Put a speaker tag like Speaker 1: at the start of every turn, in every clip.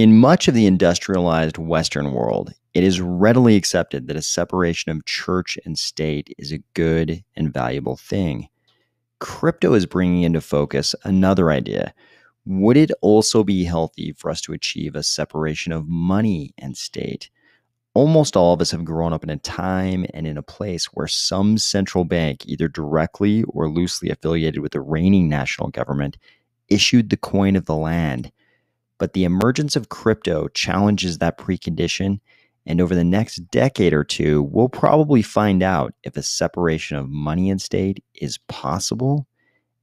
Speaker 1: In much of the industrialized Western world, it is readily accepted that a separation of church and state is a good and valuable thing. Crypto is bringing into focus another idea. Would it also be healthy for us to achieve a separation of money and state? Almost all of us have grown up in a time and in a place where some central bank, either directly or loosely affiliated with the reigning national government, issued the coin of the land. But the emergence of crypto challenges that precondition, and over the next decade or two, we'll probably find out if a separation of money and state is possible,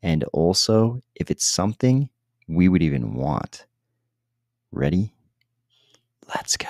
Speaker 1: and also if it's something we would even want. Ready? Let's go.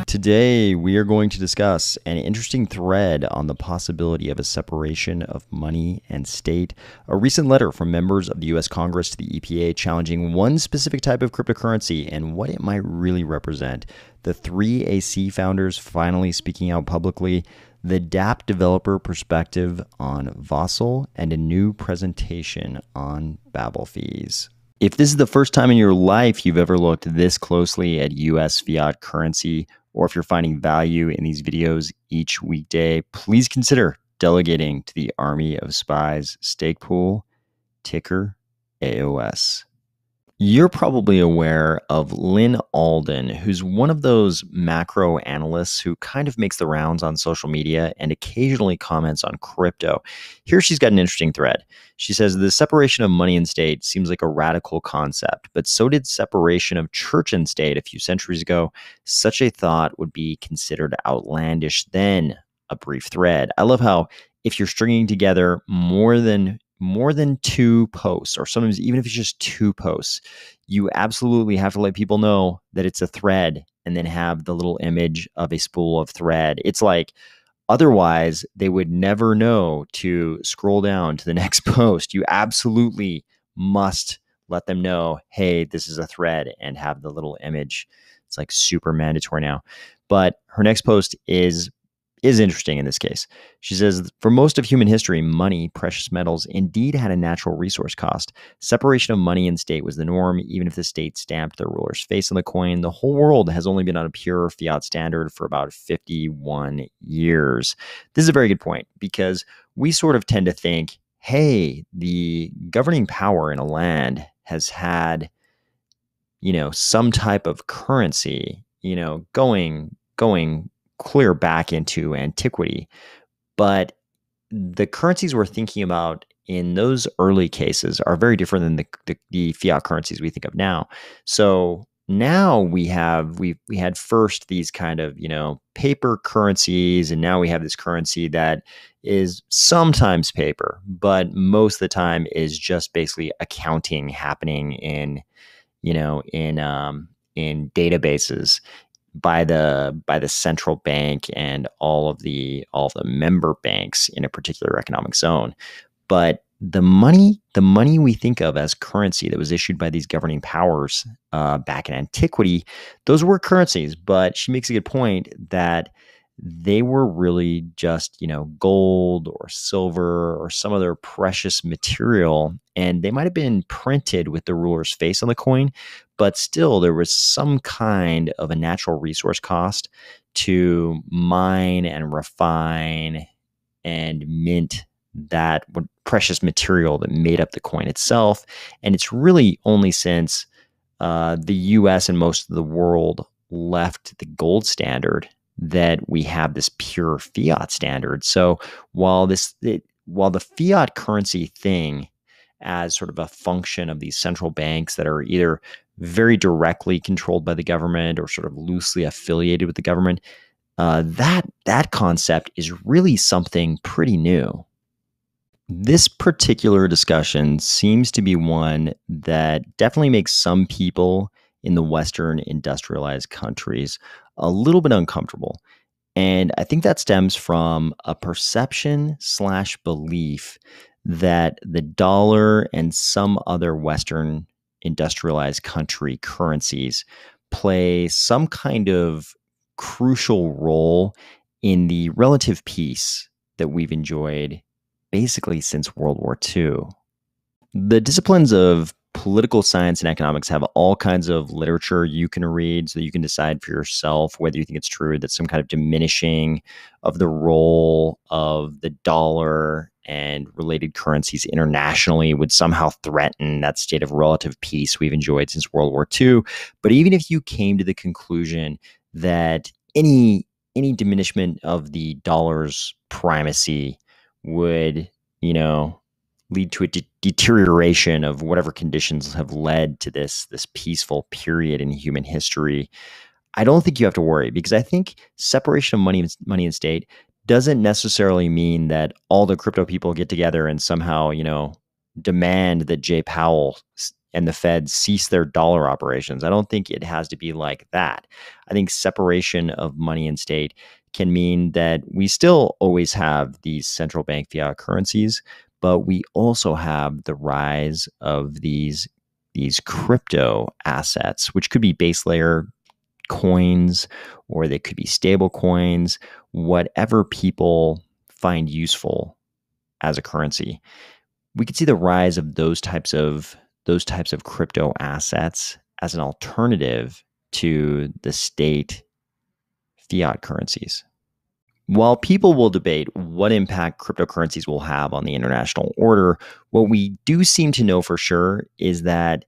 Speaker 1: Today, we are going to discuss an interesting thread on the possibility of a separation of money and state, a recent letter from members of the U.S. Congress to the EPA challenging one specific type of cryptocurrency and what it might really represent, the 3AC founders finally speaking out publicly, the dApp developer perspective on Vasil, and a new presentation on Babel fees. If this is the first time in your life you've ever looked this closely at U.S. fiat currency, or if you're finding value in these videos each weekday, please consider delegating to the Army of Spies stake pool, ticker AOS. You're probably aware of Lynn Alden, who's one of those macro analysts who kind of makes the rounds on social media and occasionally comments on crypto. Here she's got an interesting thread. She says the separation of money and state seems like a radical concept, but so did separation of church and state a few centuries ago. Such a thought would be considered outlandish. Then a brief thread. I love how if you're stringing together more than two posts, or sometimes even if it's just two posts, you absolutely have to let people know that it's a thread and then have the little image of a spool of thread. It's like, otherwise they would never know to scroll down to the next post. You absolutely must let them know, hey, this is a thread, and have the little image. It's like super mandatory now. But her next post is interesting in this case. She says, for most of human history, money, precious metals, indeed had a natural resource cost. Separation of money and state was the norm, even if the state stamped their ruler's face on the coin. The whole world has only been on a pure fiat standard for about 51 years. This is a very good point, because we sort of tend to think, hey, the governing power in a land has had, some type of currency, going clear back into antiquity. But the currencies we're thinking about in those early cases are very different than the fiat currencies we think of now. So now we had first these kind of, paper currencies, and now we have this currency that is sometimes paper, but most of the time is just basically accounting happening in databases by the central bank and all of the member banks in a particular economic zone. But the money we think of as currency that was issued by these governing powers back in antiquity, those were currencies. But she makes a good point that they were really just, gold or silver or some other precious material, and they might have been printed with the ruler's face on the coin, but still there was some kind of a natural resource cost to mine and refine and mint that precious material that made up the coin itself. And it's really only since the US and most of the world left the gold standard that we have this pure fiat standard. So while the fiat currency thing, as sort of a function of these central banks that are either very directly controlled by the government or sort of loosely affiliated with the government, that concept is really something pretty new. This particular discussion seems to be one that definitely makes some people in the Western industrialized countries a little bit uncomfortable. And I think that stems from a perception/belief that the dollar and some other Western industrialized country currencies play some kind of crucial role in the relative peace that we've enjoyed basically since World War II. The disciplines of political science and economics have all kinds of literature you can read so that you can decide for yourself whether you think it's true that some kind of diminishing of the role of the dollar and related currencies internationally would somehow threaten that state of relative peace we've enjoyed since World War II. But even if you came to the conclusion that any diminishment of the dollar's primacy would, lead to a deterioration of whatever conditions have led to this peaceful period in human history, I don't think you have to worry, because I think separation of money and state doesn't necessarily mean that all the crypto people get together and somehow, demand that Jay Powell and the Fed cease their dollar operations. I don't think it has to be like that. I think separation of money and state can mean that we still always have these central bank fiat currencies, but we also have the rise of these crypto assets, which could be base layer coins, or they could be stable coins, whatever people find useful as a currency. We could see the rise of those types of crypto assets as an alternative to the state fiat currencies. While people will debate what impact cryptocurrencies will have on the international order, what we do seem to know for sure is that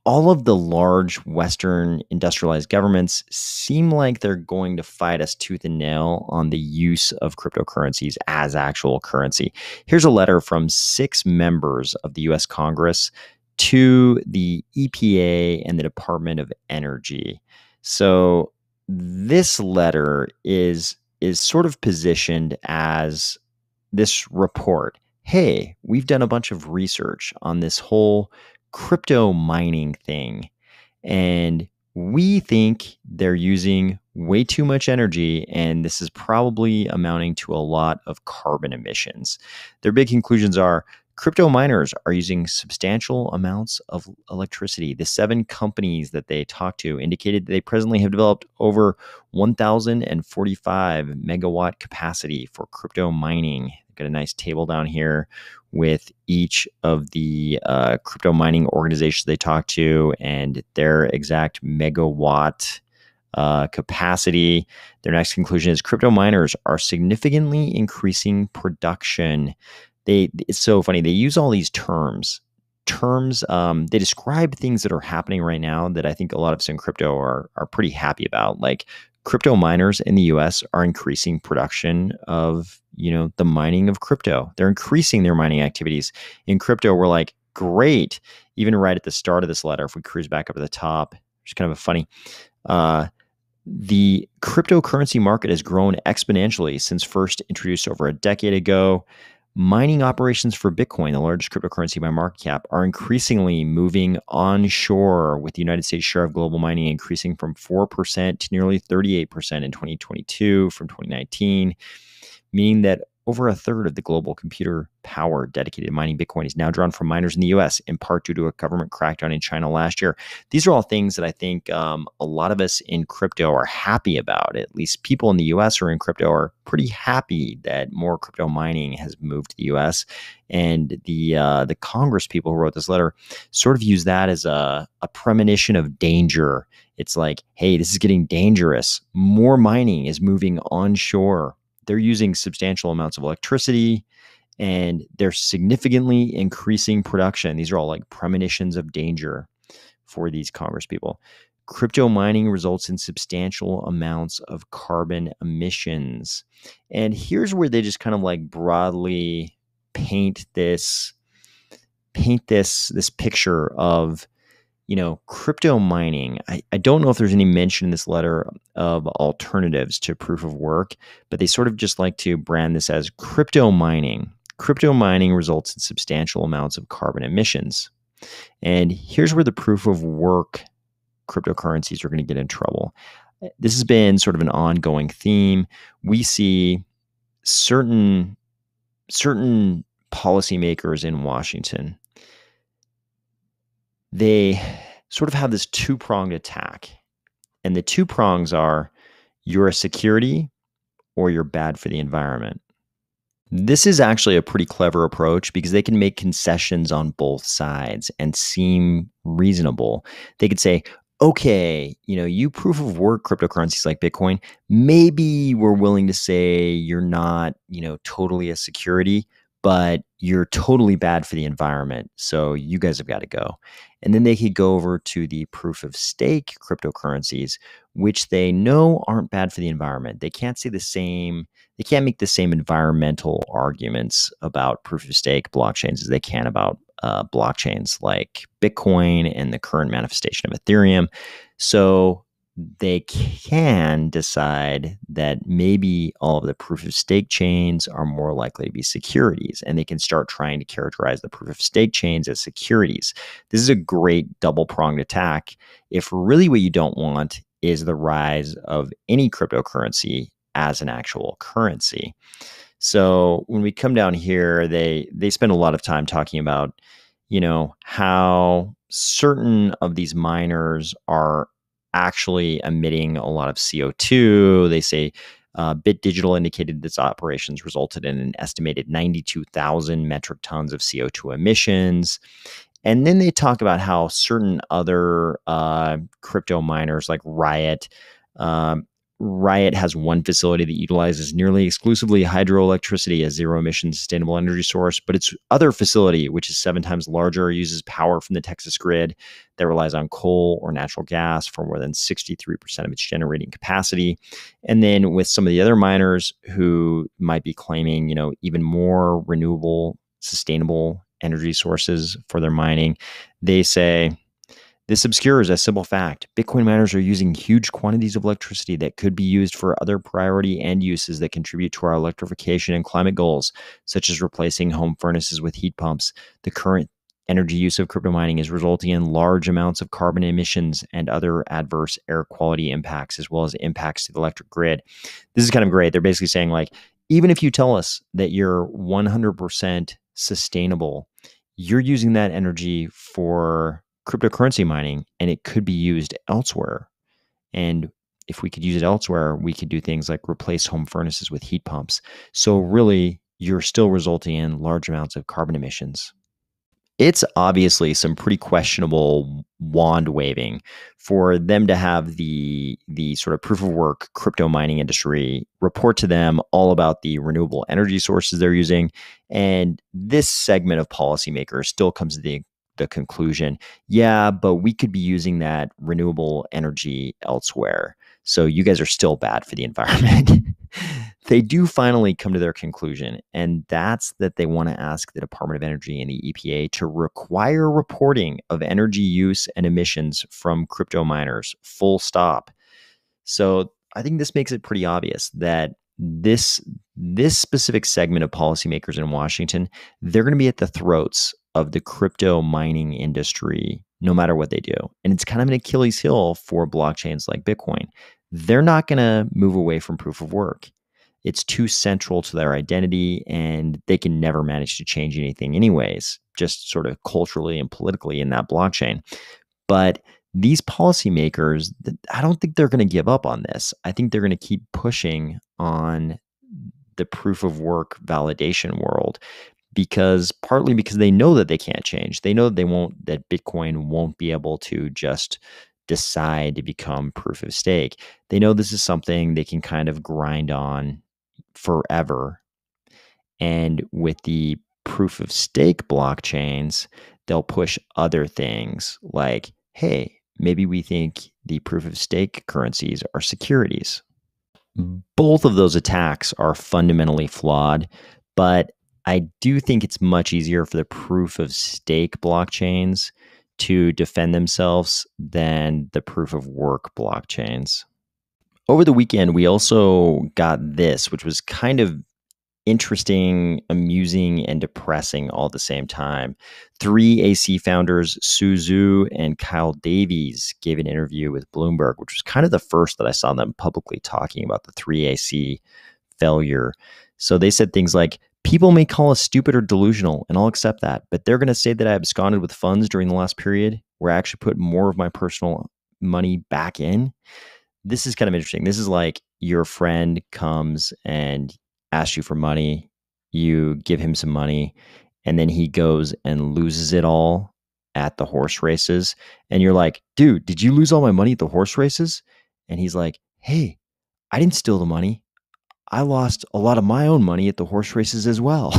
Speaker 1: all of the large Western industrialized governments seem like they're going to fight us tooth and nail on the use of cryptocurrencies as actual currency. Here's a letter from 6 members of the US Congress to the EPA and the Department of Energy. So this letter is sort of positioned as this report. Hey, we've done a bunch of research on this whole crypto mining thing, and we think they're using way too much energy, and this is probably amounting to a lot of carbon emissions. Their big conclusions are crypto miners are using substantial amounts of electricity. The 7 companies that they talked to indicated that they presently have developed over 1,045 megawatt capacity for crypto mining. I've got a nice table down here with each of the crypto mining organizations they talked to and their exact megawatt capacity. Their next conclusion is crypto miners are significantly increasing production. It's so funny. They use all these terms. They describe things that are happening right now that I think a lot of us in crypto are pretty happy about. Like crypto miners in the US are increasing production of, the mining of crypto. They're increasing their mining activities. In crypto, we're like, great. Even right at the start of this letter, if we cruise back up to the top, it's kind of a funny, the cryptocurrency market has grown exponentially since first introduced over a decade ago. Mining operations for Bitcoin, the largest cryptocurrency by market cap, are increasingly moving onshore, with the United States share of global mining increasing from 4% to nearly 38% in 2022 from 2019, meaning that over a third of the global computer power dedicated to mining Bitcoin is now drawn from miners in the US, in part due to a government crackdown in China last year. These are all things that I think a lot of us in crypto are happy about. At least people in the US who are in crypto are pretty happy that more crypto mining has moved to the US. And the Congress people who wrote this letter sort of use that as a premonition of danger. It's like, hey, this is getting dangerous. More mining is moving onshore. They're using substantial amounts of electricity, and they're significantly increasing production. These are all like premonitions of danger for these Congress people. Crypto mining results in substantial amounts of carbon emissions. And here's where they just kind of like broadly paint this picture of, crypto mining. I don't know if there's any mention in this letter of alternatives to proof of work, but they sort of just like to brand this as crypto mining. Crypto mining results in substantial amounts of carbon emissions. And here's where the proof of work cryptocurrencies are going to get in trouble. This has been sort of an ongoing theme. We see certain policymakers in Washington, they sort of have this 2-pronged attack. And the 2 prongs are, you're a security or you're bad for the environment. This is actually a pretty clever approach because they can make concessions on both sides and seem reasonable. They could say, okay, you proof of work cryptocurrencies like Bitcoin, maybe we're willing to say you're not, totally a security, but you're totally bad for the environment. So you guys have got to go. And then they could go over to the proof of stake cryptocurrencies, which they know aren't bad for the environment. They can't say the same, they can't make the same environmental arguments about proof of stake blockchains as they can about blockchains like Bitcoin and the current manifestation of Ethereum. So they can decide that maybe all of the proof of stake chains are more likely to be securities, and they can start trying to characterize the proof of stake chains as securities. This is a great double-pronged attack if really what you don't want is the rise of any cryptocurrency as an actual currency. So when we come down here, they spend a lot of time talking about, how certain of these miners are actually emitting a lot of CO2. They say Bit Digital indicated its operations resulted in an estimated 92,000 metric tons of CO2 emissions. And then they talk about how certain other crypto miners like Riot, Riot has one facility that utilizes nearly exclusively hydroelectricity as zero-emission sustainable energy source, but its other facility, which is 7 times larger, uses power from the Texas grid that relies on coal or natural gas for more than 63% of its generating capacity. And then with some of the other miners who might be claiming, even more renewable, sustainable energy sources for their mining, they say, this obscures a simple fact. Bitcoin miners are using huge quantities of electricity that could be used for other priority end uses that contribute to our electrification and climate goals, such as replacing home furnaces with heat pumps. The current energy use of crypto mining is resulting in large amounts of carbon emissions and other adverse air quality impacts, as well as impacts to the electric grid. This is kind of great. They're basically saying, like, even if you tell us that you're 100% sustainable, you're using that energy for cryptocurrency mining, and it could be used elsewhere. And if we could use it elsewhere, we could do things like replace home furnaces with heat pumps. So really, you're still resulting in large amounts of carbon emissions. It's obviously some pretty questionable wand waving for them to have the sort of proof of work crypto mining industry report to them all about the renewable energy sources they're using. And this segment of policymakers still comes to the conclusion, yeah, but we could be using that renewable energy elsewhere. So you guys are still bad for the environment. They do finally come to their conclusion, and that's that they want to ask the Department of Energy and the EPA to require reporting of energy use and emissions from crypto miners, full stop. So I think this makes it pretty obvious that this specific segment of policymakers in Washington, they're going to be at the throats of the crypto mining industry no matter what they do. And it's kind of an Achilles heel for blockchains like Bitcoin. They're not going to move away from proof of work. It's too central to their identity, and they can never manage to change anything anyways, just sort of culturally and politically in that blockchain. But these policymakers, I don't think they're going to give up on this. I think they're going to keep pushing on the proof of work validation world, partly because they know that they can't change. They know that Bitcoin won't be able to just decide to become proof of stake. They know this is something they can kind of grind on forever. And with the proof of stake blockchains, they'll push other things like, hey, maybe we think the proof of stake currencies are securities. Both of those attacks are fundamentally flawed, but I do think it's much easier for the proof of stake blockchains to defend themselves than the proof of work blockchains. Over the weekend, we also got this, which was kind of interesting, amusing, and depressing all at the same time. 3AC founders Su Zhu and Kyle Davies gave an interview with Bloomberg, which was kind of the first that I saw them publicly talking about the 3AC failure. So they said things like, people may call us stupid or delusional, and I'll accept that, but they're going to say that I absconded with funds during the last period where I actually put more of my personal money back in. This is kind of interesting. This is like, your friend comes and asks you for money, you give him some money, and then he goes and loses it all at the horse races. And you're like, dude, did you lose all my money at the horse races? And he's like, hey, I didn't steal the money. I lost a lot of my own money at the horse races as well.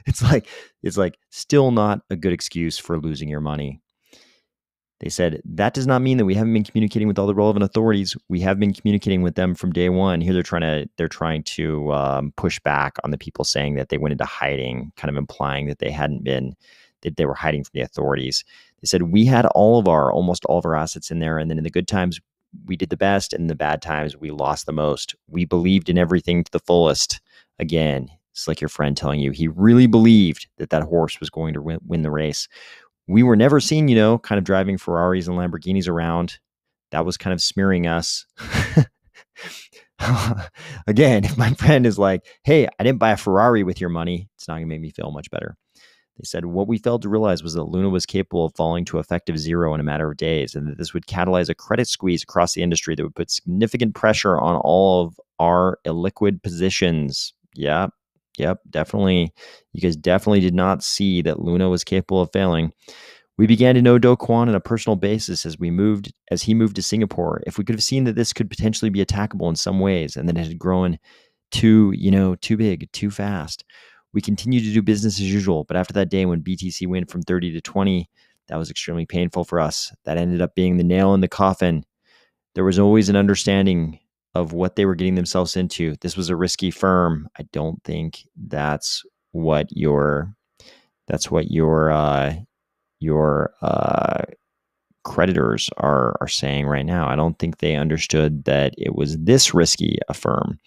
Speaker 1: it's like still not a good excuse for losing your money. They said, that does not mean that we haven't been communicating with all the relevant authorities. We have been communicating with them from day one. Here they're trying to push back on the people saying that they went into hiding, kind of implying that that they were hiding from the authorities. They said, we had almost all of our assets in there. And then in the good times, we did the best. And in the bad times, we lost the most. We believed in everything to the fullest. Again, it's like your friend telling you he really believed that horse was going to win the race. We were never seen, kind of driving Ferraris and Lamborghinis around. That was kind of smearing us. Again, if my friend is like, hey, I didn't buy a Ferrari with your money, it's not going to make me feel much better. They said, what we failed to realize was that Luna was capable of falling to effective zero in a matter of days, and that this would catalyze a credit squeeze across the industry that would put significant pressure on all of our illiquid positions. Yep, definitely. You guys definitely did not see that Luna was capable of failing. We began to know Do Kwon on a personal basis as he moved to Singapore. If we could have seen that this could potentially be attackable in some ways, and that it had grown too big, too fast, we continued to do business as usual. But after that day when BTC went from 30 to 20, that was extremely painful for us. That ended up being the nail in the coffin. There was always an understanding of what they were getting themselves into. This was a risky firm. I don't think that's what your creditors are saying right now. I don't think they understood that it was this risky a firm.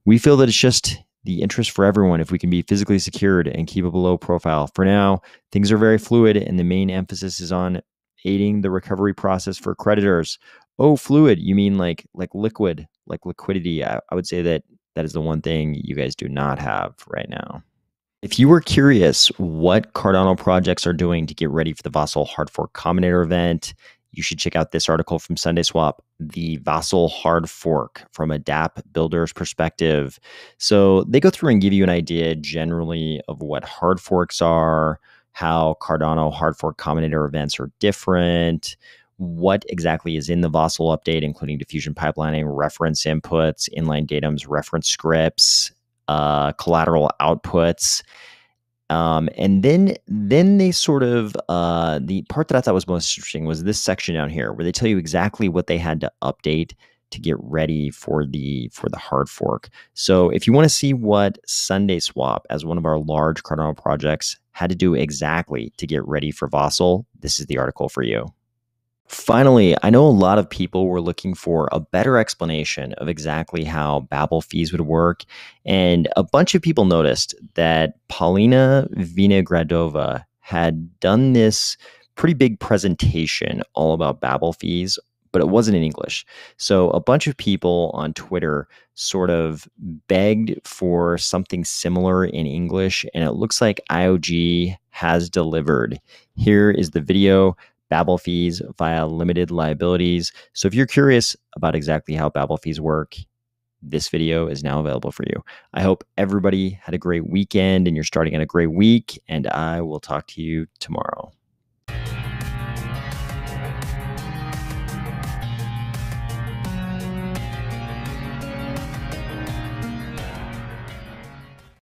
Speaker 1: We feel that it's just the interest for everyone if we can be physically secured and keep a low profile. For now, things are very fluid, and the main emphasis is on aiding the recovery process for creditors. Oh, fluid, you mean like liquid, like liquidity. I would say that is the one thing you guys do not have right now. If you were curious what Cardano projects are doing to get ready for the Vasil hard fork combinator event, you should check out this article from SundaeSwap, the Vasil hard fork from a dApp builder's perspective. So they go through and give you an idea generally of what hard forks are, how Cardano hard fork combinator events are different, what exactly is in the Vasil update, including diffusion pipelining, reference inputs, inline datums, reference scripts, collateral outputs. And then they sort of, the part that I thought was most interesting was this section down here where they tell you exactly what they had to update to get ready for the hard fork. So if you want to see what SundaeSwap, as one of our large Cardano projects, had to do exactly to get ready for Vasil, this is the article for you. Finally, I know a lot of people were looking for a better explanation of exactly how Babel fees would work, and a bunch of people noticed that Paulina Vinogradova had done this pretty big presentation all about Babel fees, but it wasn't in English. So a bunch of people on Twitter sort of begged for something similar in English, and it looks like IOG has delivered. Here is the video. Babel fees via limited liabilities. So if you're curious about exactly how Babel fees work, this video is now available for you. I hope everybody had a great weekend and you're starting on a great week, and I will talk to you tomorrow.